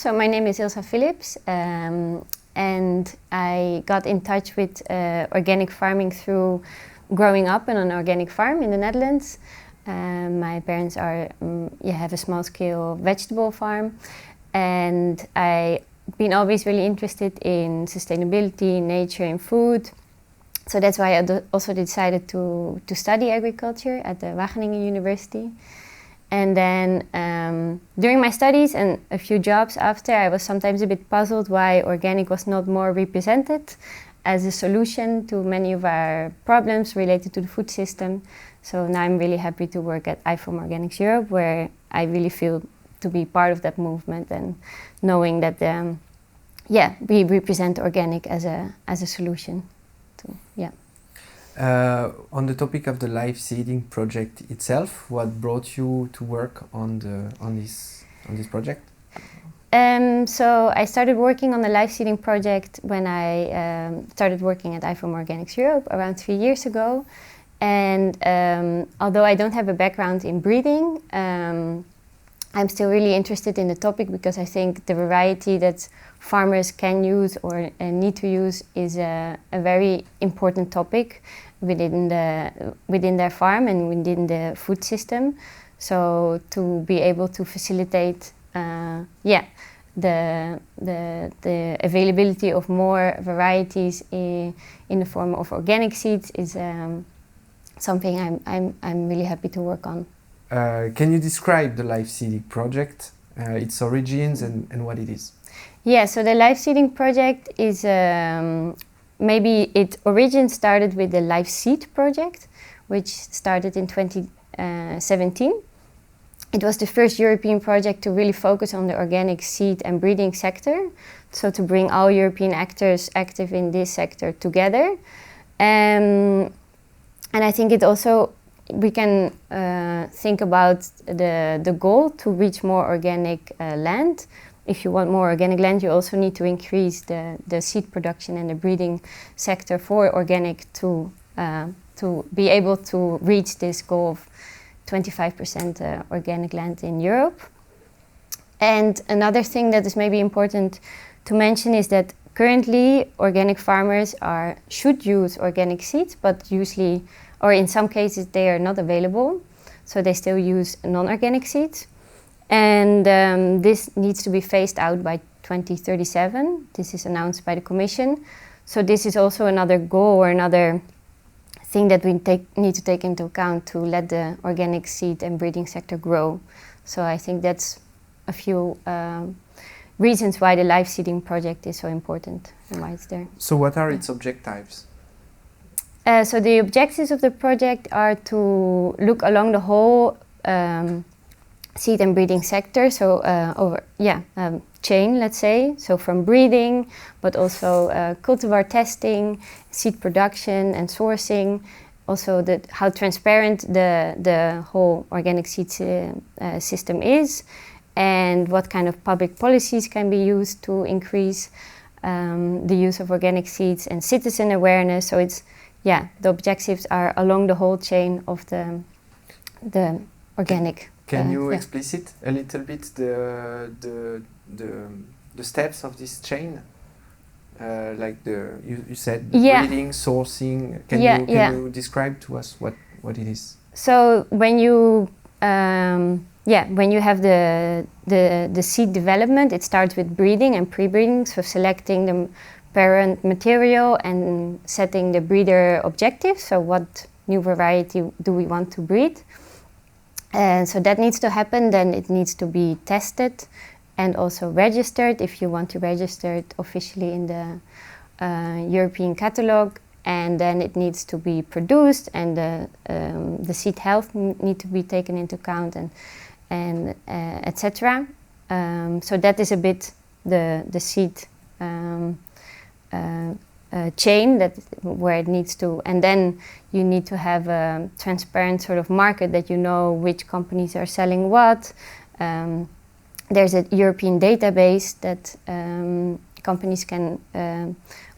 so my name is Ilsa Phillips, and I got in touch with organic farming through growing up on an organic farm in the Netherlands. My parents have a small-scale vegetable farm, and I've been always really interested in sustainability, nature, and food. So that's why I also decided to study agriculture at the Wageningen University. And then during my studies and a few jobs after, I was sometimes a bit puzzled why organic was not more represented as a solution to many of our problems related to the food system. So now I'm really happy to work at IFOAM Organics Europe, where I really feel to be part of that movement and knowing that we represent organic as a solution. On the topic of the Liveseeding project itself, what brought you to work on this project? So I started working on the Liveseeding project when I started working at IFOAM Organics Europe around 3 years ago. And although I don't have a background in breeding, I'm still really interested in the topic because I think the variety that farmers can use or need to use is a very important topic within their farm and within the food system. So to be able to facilitate the availability of more varieties in the form of organic seeds is something I'm really happy to work on. Can you describe the Liveseeding project, its origins and what it is? Yeah, so the Liveseeding project is maybe its origin started with the Liveseed project, which started in 2017. It was the first European project to really focus on the organic seed and breeding sector, so to bring all European actors active in this sector together. And I think it also, we can think about the goal to reach more organic land. If you want more organic land, you also need to increase the seed production and the breeding sector for organic to be able to reach this goal of 25% organic land in Europe. And another thing that is maybe important to mention is that currently organic farmers should use organic seeds, but usually, or in some cases, they are not available. So they still use non-organic seeds. And this needs to be phased out by 2037. This is announced by the Commission. So this is also another goal or another thing that we need to take into account to let the organic seed and breeding sector grow. So I think that's a few reasons why the Liveseeding project is so important and why it's there. So what are its objectives? So the objectives of the project are to look along the whole seed and breeding sector, so chain, let's say, so from breeding, but also cultivar testing, seed production and sourcing, also how transparent the whole organic seed system is, and what kind of public policies can be used to increase the use of organic seeds and citizen awareness. So it's, the objectives are along the whole chain of the organic. Can you explicit a little bit the steps of this chain? Like you said breeding, sourcing. Can you describe to us what it is? So when you have the seed development, it starts with breeding and pre-breeding, so selecting the parent material and setting the breeder objectives. So what new variety do we want to breed? And so that needs to happen, then it needs to be tested and also registered if you want to register it officially in the European catalogue. And then it needs to be produced, and the seed health need to be taken into account, and etc. So that is a bit the seed chain where it needs to, and then you need to have a transparent sort of market that you know which companies are selling what. There's a European database that companies can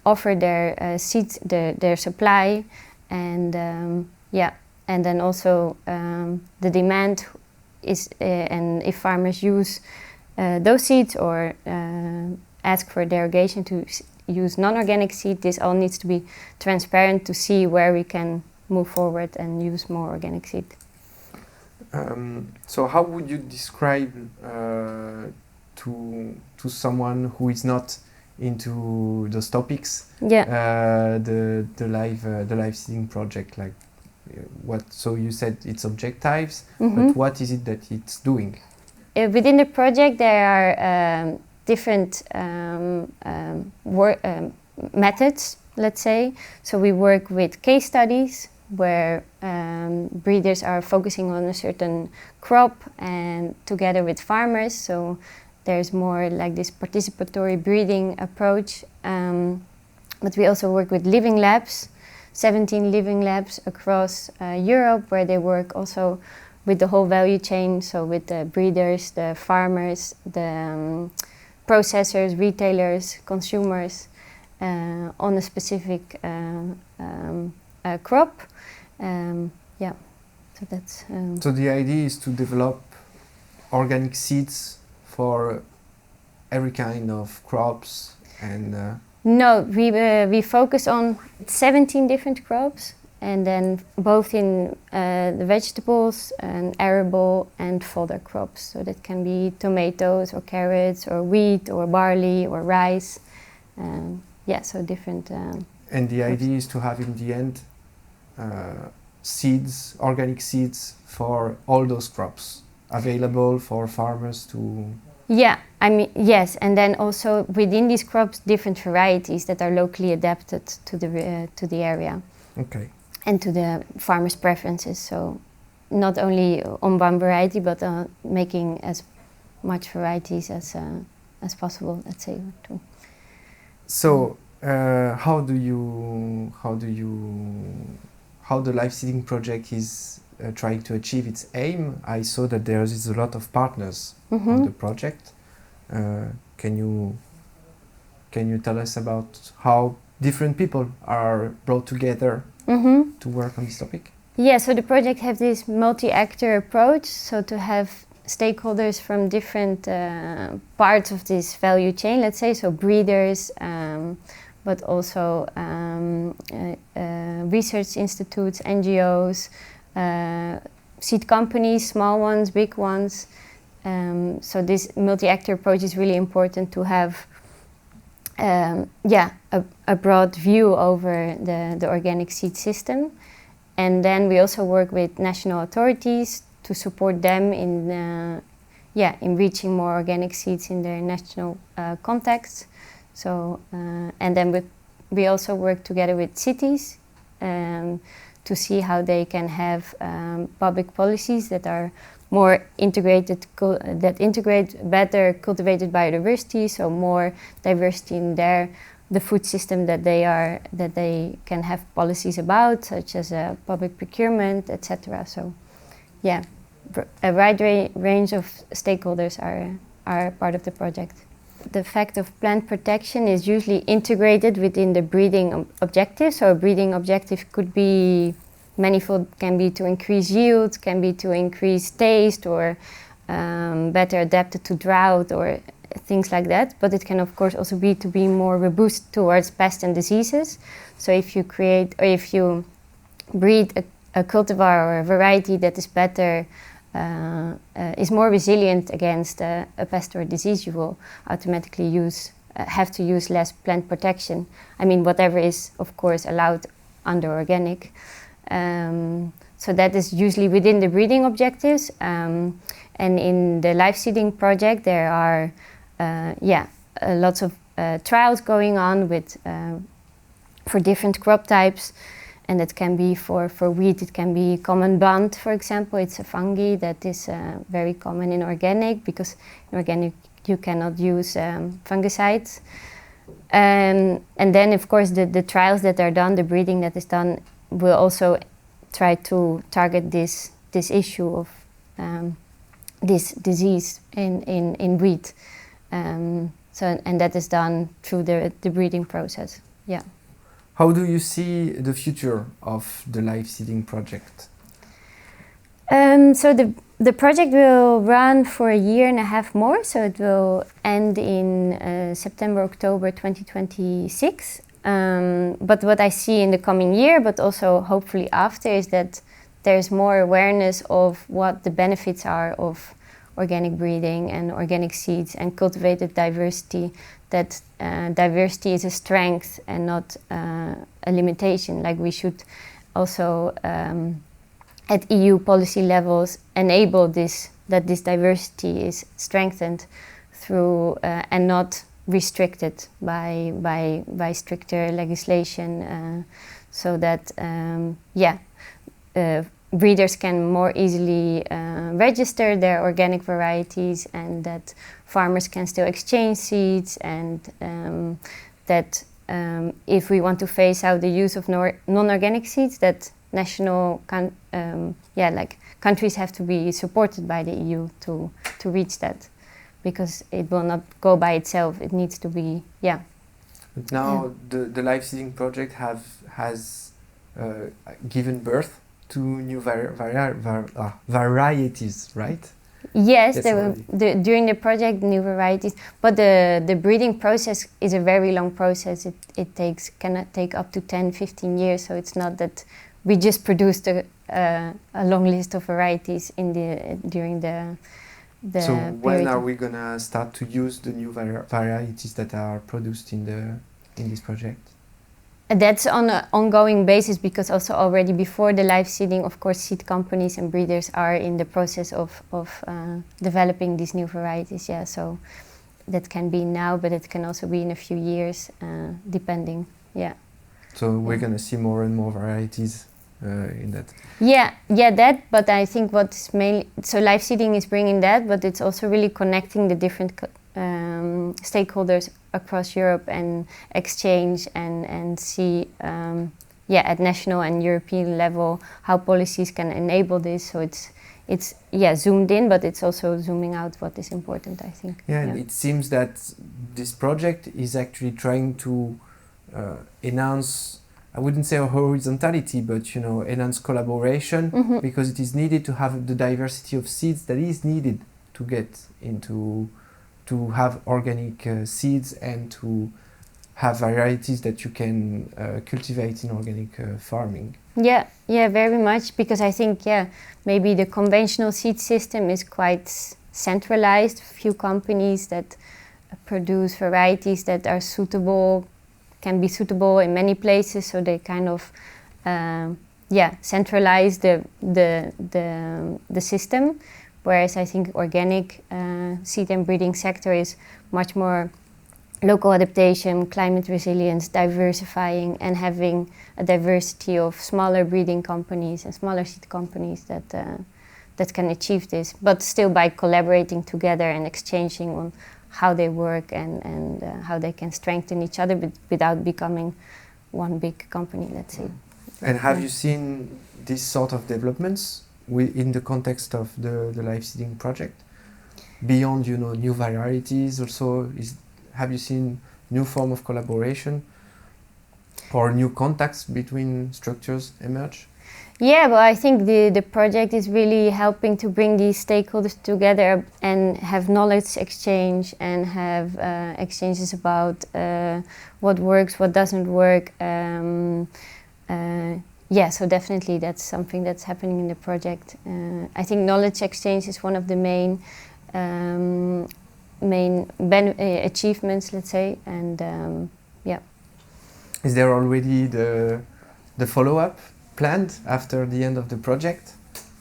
offer their seeds, their supply, and and then also the demand is, and if farmers use those seeds or ask for derogation to use non-organic seed. This all needs to be transparent to see where we can move forward and use more organic seed. So how would you describe to someone who is not into those topics the Liveseeding project? Like what? So you said it's objectives, but what is it that it's doing? Within the project, there are different methods, let's say. So we work with case studies where breeders are focusing on a certain crop and together with farmers. So there's more like this participatory breeding approach. But we also work with living labs, 17 living labs across Europe, where they work also with the whole value chain. So with the breeders, the farmers, the processors, retailers, consumers on a specific crop. So that's. So the idea is to develop organic seeds for every kind of crops and. No, we focus on 17 different crops, and then both in the vegetables and arable and fodder crops. So that can be tomatoes or carrots or wheat or barley or rice. So different. And the idea is to have in the end seeds, organic seeds for all those crops available for farmers to. Yeah, I mean, yes, and then also within these crops, different varieties that are locally adapted to the area. Okay. And to the farmers' preferences. So not only on one variety, but making as much varieties as possible, let's say. So how the Liveseeding project is trying to achieve its aim? I saw that there is a lot of partners on the project. Can you tell us about how different people are brought together to work on this topic? Yeah, so the project has this multi-actor approach, so to have stakeholders from different parts of this value chain, let's say, so breeders, but also research institutes, NGOs, seed companies, small ones, big ones. So this multi-actor approach is really important to have a broad view over the organic seed system. And then we also work with national authorities to support them in reaching more organic seeds in their national context. So and then we also work together with cities to see how they can have public policies that are more integrated, that integrate better cultivated biodiversity, so more diversity in the food system that they can have policies about, such as public procurement, etc. So, yeah, a wide range of stakeholders are part of the project. The fact of plant protection is usually integrated within the breeding objective. So a breeding objective could be manifold, can be to increase yield, can be to increase taste, or better adapted to drought or things like that. But it can of course also be to be more robust towards pests and diseases. So if you create or if you breed a cultivar or a variety that is better, is more resilient against a pest or disease, you will automatically have to use less plant protection. I mean, whatever is of course allowed under organic. So that is usually within the breeding objectives. And in the Liveseeding project, there are lots of trials going on with for different crop types, and that can be for wheat. It can be common bunt, for example. It's a fungi that is very common in organic, because in organic you cannot use fungicides. And then, of course, the trials that are done, the breeding that is done, will also try to target this issue of this disease in wheat. And that is done through the breeding process. Yeah. How do you see the future of the Liveseeding project? So the project will run for a year and a half more, so it will end in September, October 2026. But what I see in the coming year, but also hopefully after, is that there's more awareness of what the benefits are of organic breeding and organic seeds and cultivated diversity, that diversity is a strength and not a limitation. Like, we should also at EU policy levels enable this, that this diversity is strengthened through and not restricted by stricter legislation, so that breeders can more easily register their organic varieties, and that farmers can still exchange seeds, and that if we want to phase out the use of non-organic seeds, that national countries have to be supported by the EU to reach that, because it will not go by itself. It needs to be But now the Liveseeding project has given birth to new varieties, right? Yes, during the project, new varieties, but the breeding process is a very long process. It cannot take up to 10-15 years, so it's not that we just produced a long list of varieties during the so period. When are we gonna start to use the new varieties that are produced in this project? That's on an ongoing basis, because also already before the Liveseeding, of course, seed companies and breeders are in the process of developing these new varieties. Yeah, so that can be now, but it can also be in a few years, depending. Yeah. So we're gonna see more and more varieties in that. Yeah, that. But I think what's mainly, so Liveseeding is bringing that, but it's also really connecting the different stakeholders across Europe and exchange and see at national and European level how policies can enable this. So it's zoomed in, but it's also zooming out what is important, I think. And it seems that this project is actually trying to enhance, I wouldn't say a horizontality, but enhance collaboration, because it is needed to have the diversity of seeds that is needed to get into, to have organic seeds and to have varieties that you can cultivate in organic farming. Yeah, very much, because I think, maybe the conventional seed system is quite centralized. Few companies that produce varieties that are suitable, can be suitable in many places, so they kind of centralize the system. Whereas I think organic seed and breeding sector is much more local adaptation, climate resilience, diversifying, and having a diversity of smaller breeding companies and smaller seed companies that can achieve this, but still by collaborating together and exchanging on how they work and how they can strengthen each other, but without becoming one big company, let's say. And have you seen these sort of developments in the context of the Liveseeding project? Beyond, new varieties also, have you seen new form of collaboration or new contacts between structures emerge? Yeah, well, I think the project is really helping to bring these stakeholders together and have knowledge exchange and have exchanges about what works, what doesn't work. So definitely that's something that's happening in the project. I think knowledge exchange is one of the main achievements, let's say, and Is there already the follow-up planned after the end of the project?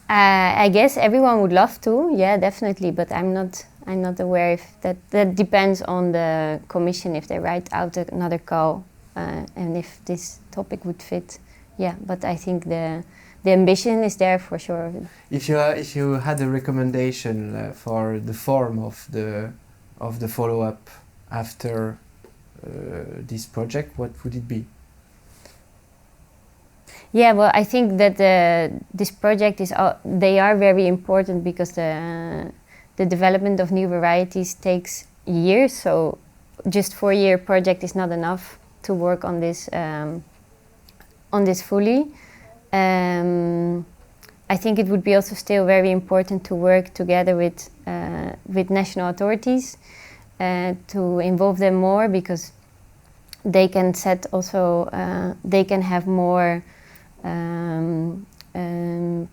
I guess everyone would love to, definitely, but I'm not aware if that depends on the Commission, if they write out another call and if this topic would fit. But I think the ambition is there for sure. If you had a recommendation for the form of the follow-up after this project, what would it be? Well, I think that this project they are very important, because the development of new varieties takes years. So just 4-year project is not enough to work on this fully. I think it would be also still very important to work together with national authorities to involve them more, because they can set also they can have more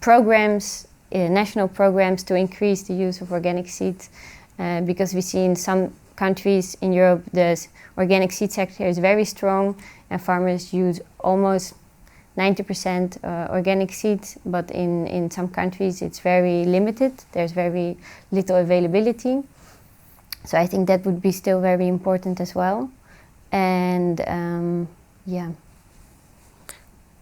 programs, national programs to increase the use of organic seeds, because we see in some countries in Europe the organic seed sector is very strong and farmers use almost 90% organic seeds, but in some countries it's very limited, there's very little availability. So I think that would be still very important as well. And yeah,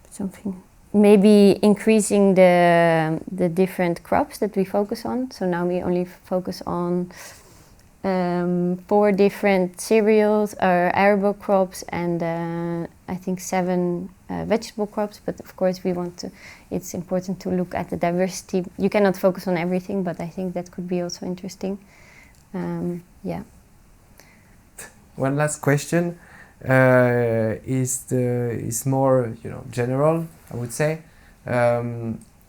something, maybe increasing the different crops that we focus on. So now we only focus on 4 different cereals or arable crops and I think 7 vegetable crops, but of course we want to, it's important to look at the diversity. You cannot focus on everything, but I think that could be also interesting. Yeah. One last question is more, you know, general, I would say.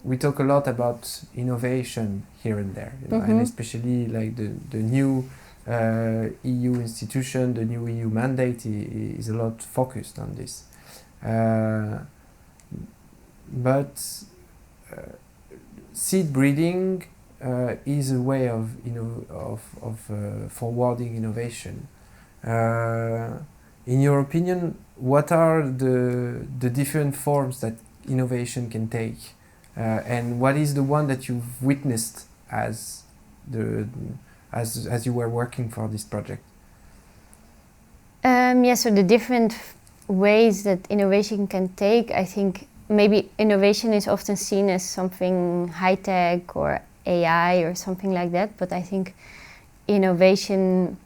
We talk a lot about innovation here and there, you know, and especially like the new EU institution, the new EU mandate is a lot focused on this. But seed breeding is a way of forwarding innovation. In your opinion, what are the different forms that innovation can take, and what is the one that you've witnessed as you were working for this project? Yeah, so the different ways that innovation can take, I think maybe innovation is often seen as something high-tech or AI or something like that, but I think innovation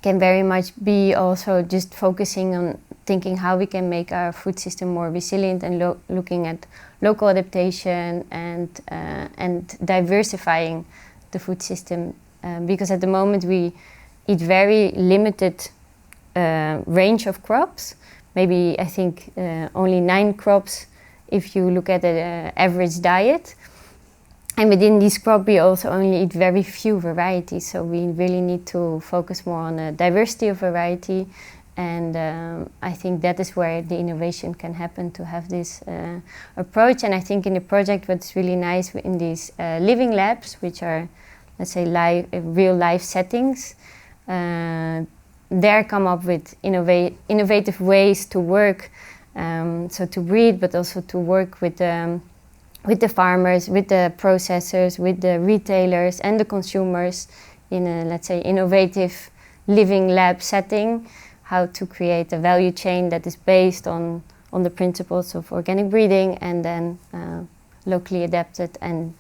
can very much be also just focusing on thinking how we can make our food system more resilient and looking at local adaptation and diversifying the food system, because at the moment we eat very limited range of crops, maybe I think only 9 crops if you look at an average diet. And within this crop we also only eat very few varieties, so we really need to focus more on a diversity of variety, and I think that is where the innovation can happen, to have this approach. And I think in the project what's really nice in these living labs, which are, let's say, real life settings, there come up with innovative ways to work, so to breed, but also to work with the farmers, with the processors, with the retailers and the consumers in a, let's say, innovative living lab setting, how to create a value chain that is based on the principles of organic breeding and then locally adapted and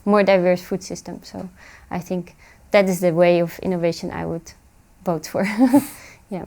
more diverse food system. So I think that is the way of innovation I would vote for. Yeah.